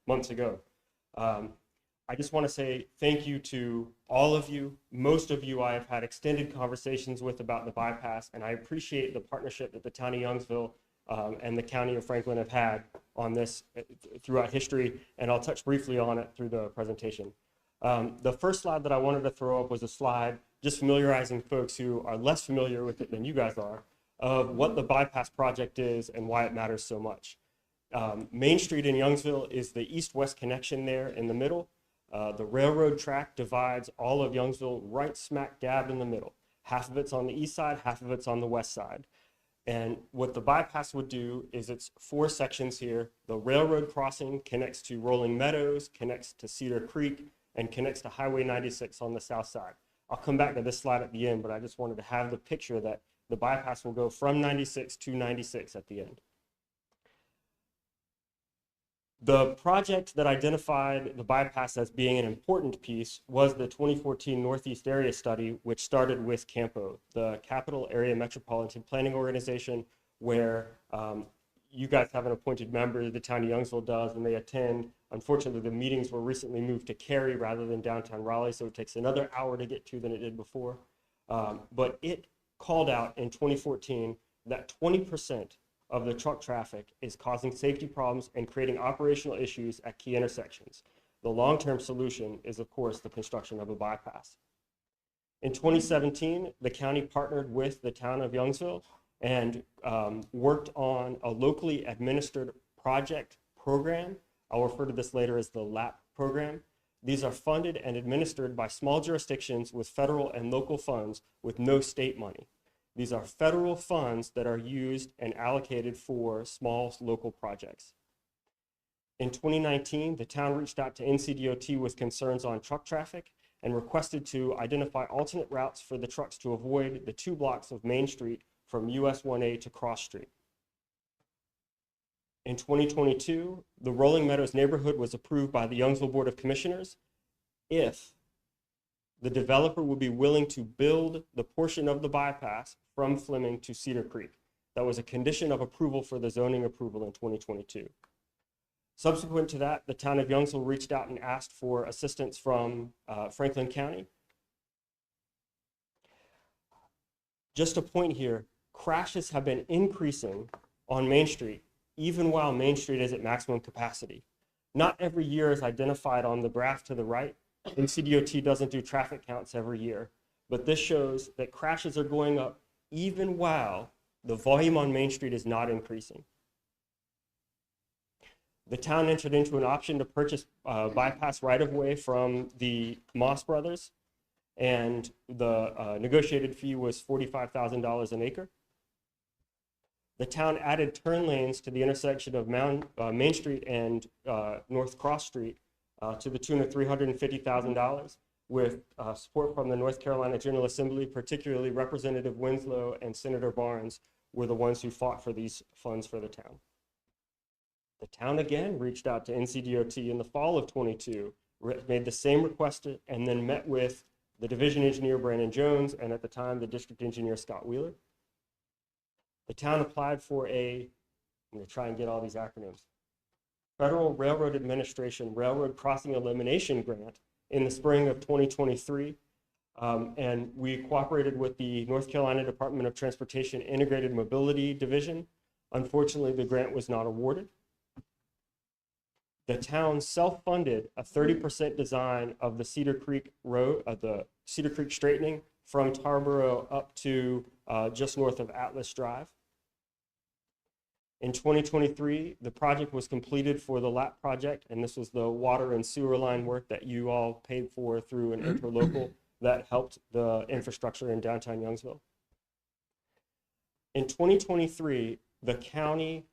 months ago. I just want to say thank you to all of you. Most of you I have had extended conversations with about the bypass, and I appreciate the partnership that the town of Youngsville and the county of Franklin have had on this throughout history, and I'll touch briefly on it through the presentation. The first slide that I wanted to throw up was a slide just familiarizing folks who are less familiar with it than you guys are of what the bypass project is and why it matters so much. Main Street in Youngsville is the east-west connection there in the middle. The railroad track divides all of Youngsville right smack dab in the middle. Half of it's on the east side, half of it's on the west side. And what the bypass would do is it's 4 sections here. The railroad crossing connects to Rolling Meadows, connects to Cedar Creek, and connects to Highway 96 on the south side. I'll come back to this slide at the end, but I just wanted to have the picture that the bypass will go from 96 to 96 at the end. The project that identified the bypass as being an important piece was the 2014 Northeast Area Study, which started with CAMPO, the Capital Area Metropolitan Planning Organization, where you guys have an appointed member, the town of Youngsville does, and they attend. Unfortunately, the meetings were recently moved to Cary rather than downtown Raleigh, so it takes another hour to get to than it did before. But it called out in 2014 that 20% of the truck traffic is causing safety problems and creating operational issues at key intersections. The long-term solution is, of course, the construction of a bypass. In 2017, the county partnered with the town of Youngsville and worked on a locally administered project program. I'll refer to this later as the LAP program. These are funded and administered by small jurisdictions with federal and local funds with no state money. These are federal funds that are used and allocated for small local projects. In 2019, the town reached out to NCDOT with concerns on truck traffic and requested to identify alternate routes for the trucks to avoid the 2 blocks of Main Street from US 1A to Cross Street. In 2022, the Rolling Meadows neighborhood was approved by the Youngsville Board of Commissioners if the developer would be willing to build the portion of the bypass from Fleming to Cedar Creek. That was a condition of approval for the zoning approval in 2022. Subsequent to that, the town of Youngsville reached out and asked for assistance from Franklin County. Just a point here, crashes have been increasing on Main Street, even while Main Street is at maximum capacity. Not every year is identified on the graph to the right. NCDOT doesn't do traffic counts every year, but this shows that crashes are going up even while the volume on Main Street is not increasing. The town entered into an option to purchase bypass right-of-way from the Moss brothers, and the negotiated fee was $45,000 an acre. The town added turn lanes to the intersection of Main Street and North Cross Street to the tune of $350,000 with support from the North Carolina General Assembly, particularly Representative Winslow and Senator Barnes were the ones who fought for these funds for the town. The town again reached out to NCDOT in the fall of 22, made the same request and then met with the division engineer Brandon Jones and at the time the district engineer Scott Wheeler. The town applied for I'm going to try and get all these acronyms, Federal Railroad Administration Railroad Crossing Elimination Grant in the spring of 2023. And we cooperated with the North Carolina Department of Transportation Integrated Mobility Division. Unfortunately, the grant was not awarded. The town self-funded a 30% design of the Cedar Creek Road, the Cedar Creek straightening from Tarboro up to just north of Atlas Drive. In 2023, the project was completed for the LAP project, and this was the water and sewer line work that you all paid for through an interlocal that helped the infrastructure in downtown Youngsville. In 2023, the county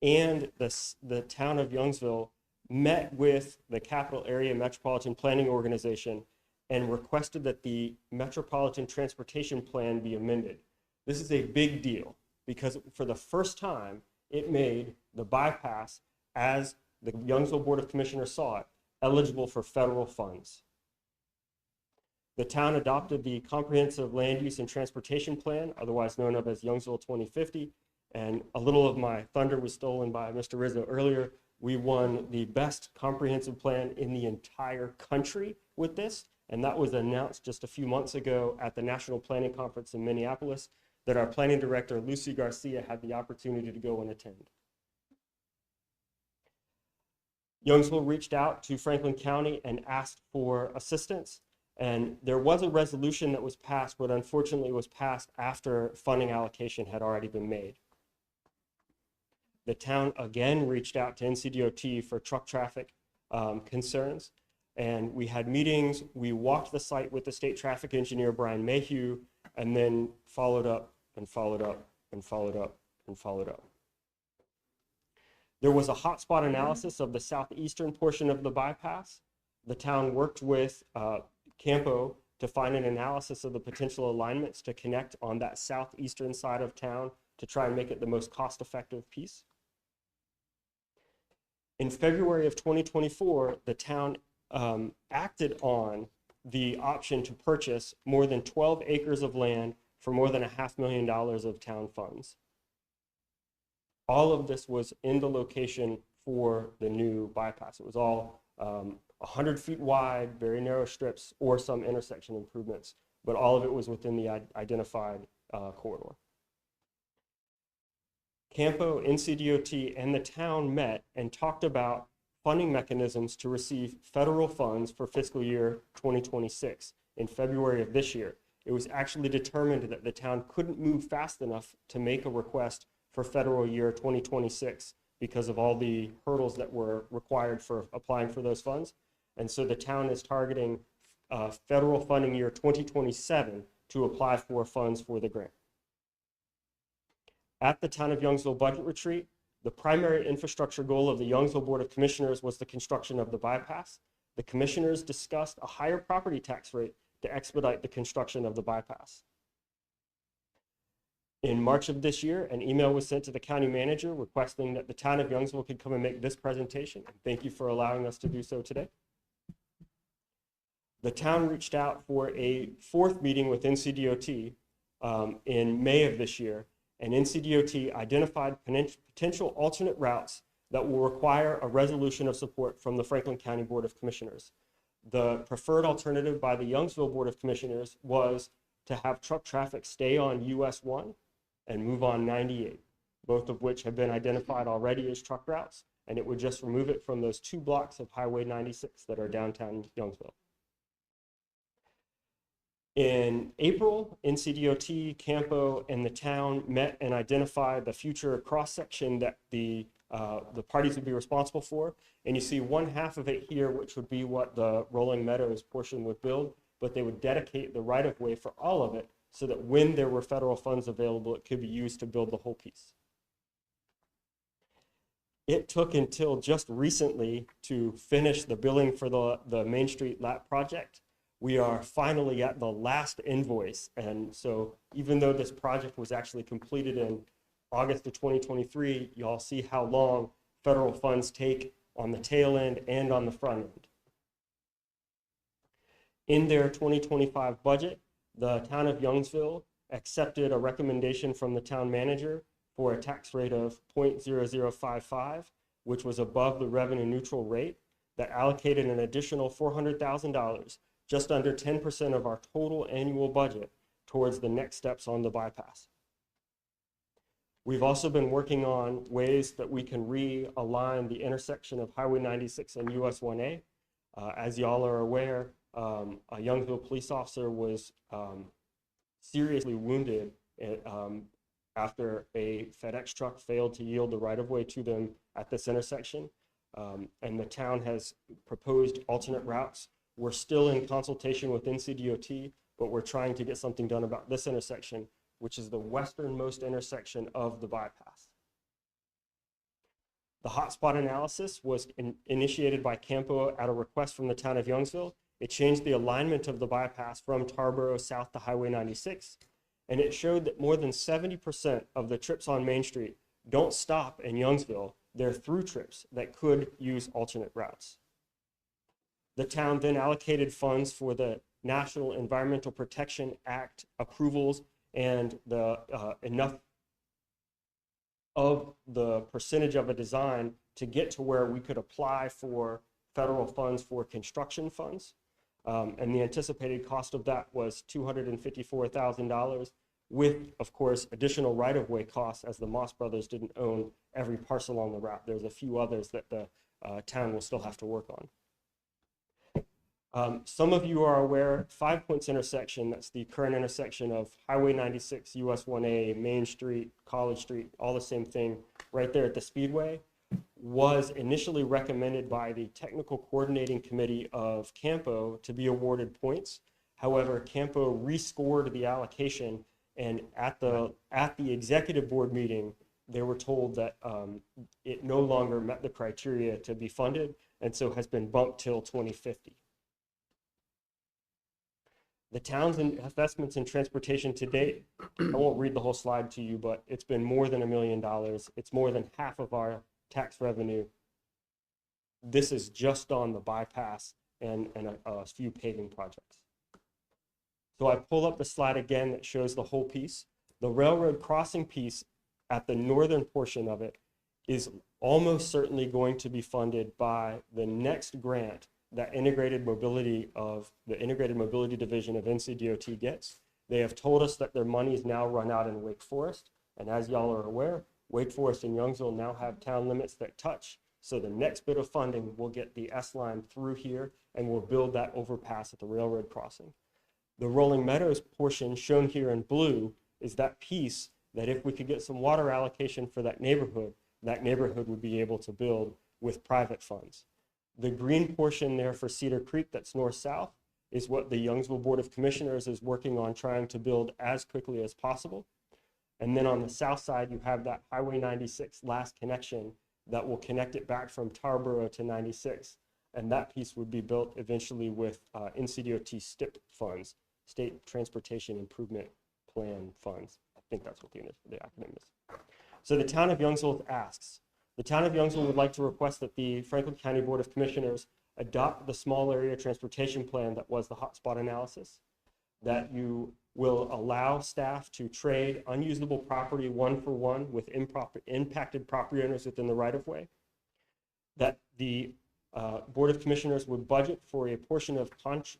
and the town of Youngsville met with the Capital Area Metropolitan Planning Organization and requested that the Metropolitan Transportation Plan be amended. This is a big deal because for the first time, it made the bypass, as the Youngsville Board of Commissioners saw it, eligible for federal funds. The town adopted the Comprehensive Land Use and Transportation Plan, otherwise known as Youngsville 2050, and a little of my thunder was stolen by Mr. Rizzo earlier. We won the best comprehensive plan in the entire country with this, and that was announced just a few months ago at the National Planning Conference in Minneapolis that our planning director, Lucy Garcia, had the opportunity to go and attend. Youngsville reached out to Franklin County and asked for assistance, and there was a resolution that was passed, but unfortunately was passed after funding allocation had already been made. The town again reached out to NCDOT for truck traffic concerns, and we had meetings. We walked the site with the state traffic engineer, Brian Mayhew, and then followed up and followed up and followed up and followed up. There was a hotspot analysis of the southeastern portion of the bypass. The town worked with Campo to find an analysis of the potential alignments to connect on that southeastern side of town to try and make it the most cost-effective piece. In February of 2024, the town acted on the option to purchase more than 12 acres of land for more than $500,000 of town funds. All of this was in the location for the new bypass. It was all 100 feet wide, very narrow strips, or some intersection improvements, but all of it was within the identified corridor. Campo, NCDOT, and the town met and talked about funding mechanisms to receive federal funds for fiscal year 2026 in February of this year. It was actually determined that the town couldn't move fast enough to make a request for federal year 2026 because of all the hurdles that were required for applying for those funds. And so the town is targeting federal funding year 2027 to apply for funds for the grant. At the Town of Youngsville budget retreat, the primary infrastructure goal of the Youngsville Board of Commissioners was the construction of the bypass. The commissioners discussed a higher property tax rate to expedite the construction of the bypass. In March of this year, an email was sent to the county manager requesting that the Town of Youngsville could come and make this presentation. And thank you for allowing us to do so today. The town reached out for a fourth meeting with NCDOT in May of this year, and NCDOT identified potential alternate routes that will require a resolution of support from the Franklin County Board of Commissioners. The preferred alternative by the Youngsville Board of Commissioners was to have truck traffic stay on US 1 and move on 98, both of which have been identified already as truck routes, and it would just remove it from those 2 blocks of Highway 96 that are downtown Youngsville. In April, NCDOT, Campo, and the town met and identified the future cross-section that the parties would be responsible for. And you see 1/2 of it here, which would be what the Rolling Meadows portion would build, but they would dedicate the right-of-way for all of it so that when there were federal funds available, it could be used to build the whole piece. It took until just recently to finish the billing for the Main Street LAP project. We are finally at the last invoice. And so even though this project was actually completed in August of 2023, y'all see how long federal funds take on the tail end and on the front end. In their 2025 budget, the town of Youngsville accepted a recommendation from the town manager for a tax rate of 0.0055, which was above the revenue neutral rate, that allocated an additional $400,000, just under 10% of our total annual budget, towards the next steps on the bypass. We've also been working on ways that we can realign the intersection of Highway 96 and US 1A. As y'all are aware, a Youngsville police officer was seriously wounded after a FedEx truck failed to yield the right-of-way to them at this intersection. And the town has proposed alternate routes. We're still in consultation with NCDOT, but we're trying to get something done about this intersection, which is the westernmost intersection of the bypass. The hotspot analysis was initiated by Campo at a request from the town of Youngsville. It changed the alignment of the bypass from Tarboro south to Highway 96, and it showed that more than 70% of the trips on Main Street don't stop in Youngsville. They're through trips that could use alternate routes. The town then allocated funds for the National Environmental Protection Act approvals and the enough of the percentage of a design to get to where we could apply for federal funds for construction funds. And the anticipated cost of that was $254,000 with, of course, additional right-of-way costs, as the Moss brothers didn't own every parcel on the route. There's a few others that the town will still have to work on. Some of you are aware, 5 Points intersection, that's the current intersection of Highway 96, US 1A, Main Street, College Street, all the same thing, right there at the Speedway, was initially recommended by the Technical Coordinating Committee of Campo to be awarded points. However, Campo rescored the allocation, and at the executive board meeting, they were told that it no longer met the criteria to be funded, and so has been bumped till 2050. The town's investments in transportation to date, I won't read the whole slide to you, but it's been more than $1 million. It's more than half of our tax revenue. This is just on the bypass and a few paving projects. So I pull up the slide again that shows the whole piece. The railroad crossing piece at the northern portion of it is almost certainly going to be funded by the next grant that the integrated mobility division of NCDOT gets. They have told us that their money is now run out in Wake Forest, and as y'all are aware, Wake Forest and Youngsville now have town limits that touch. So the next bit of funding will get the S line through here, and we'll build that overpass at the railroad crossing. The Rolling Meadows portion shown here in blue is that piece that if we could get some water allocation for that neighborhood would be able to build with private funds. The green portion there for Cedar Creek, that's north-south, is what the Youngsville Board of Commissioners is working on trying to build as quickly as possible. And then on the south side, you have that Highway 96 last connection that will connect it back from Tarboro to 96. And that piece would be built eventually with NCDOT STIP funds, State Transportation Improvement Plan funds. I think that's what the acronym is. So the town of Youngsville asks, the town of Youngsville would like to request that the Franklin County Board of Commissioners adopt the small area transportation plan that was the hotspot analysis, that you will allow staff to trade unusable property 1-for-1 with impacted property owners within the right-of-way, that the Board of Commissioners would budget for a portion of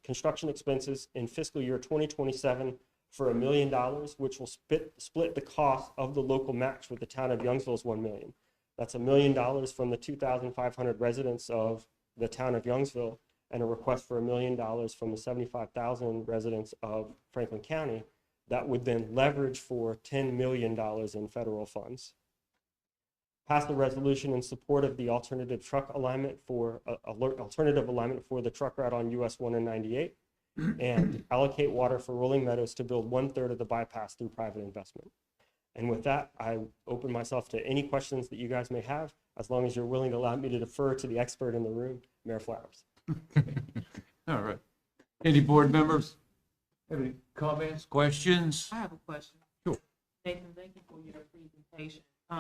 construction expenses in fiscal year 2027 for $1 million, which will split the cost of the local match with the town of Youngsville's $1 million. That's $1 million from the 2,500 residents of the town of Youngsville, and a request for $1 million from the 75,000 residents of Franklin County that would then leverage for $10 million in federal funds. Pass the resolution in support of the alternative truck alignment for alternative alignment for the truck route on US 1 and 98, and allocate water for Rolling Meadows to build 1/3 of the bypass through private investment. And with that, I open myself to any questions that you guys may have, as long as you're willing to allow me to defer to the expert in the room, Mayor Flowers. All right. Any board members have any comments, questions? I have a question. Sure. Nathan, thank you for your presentation.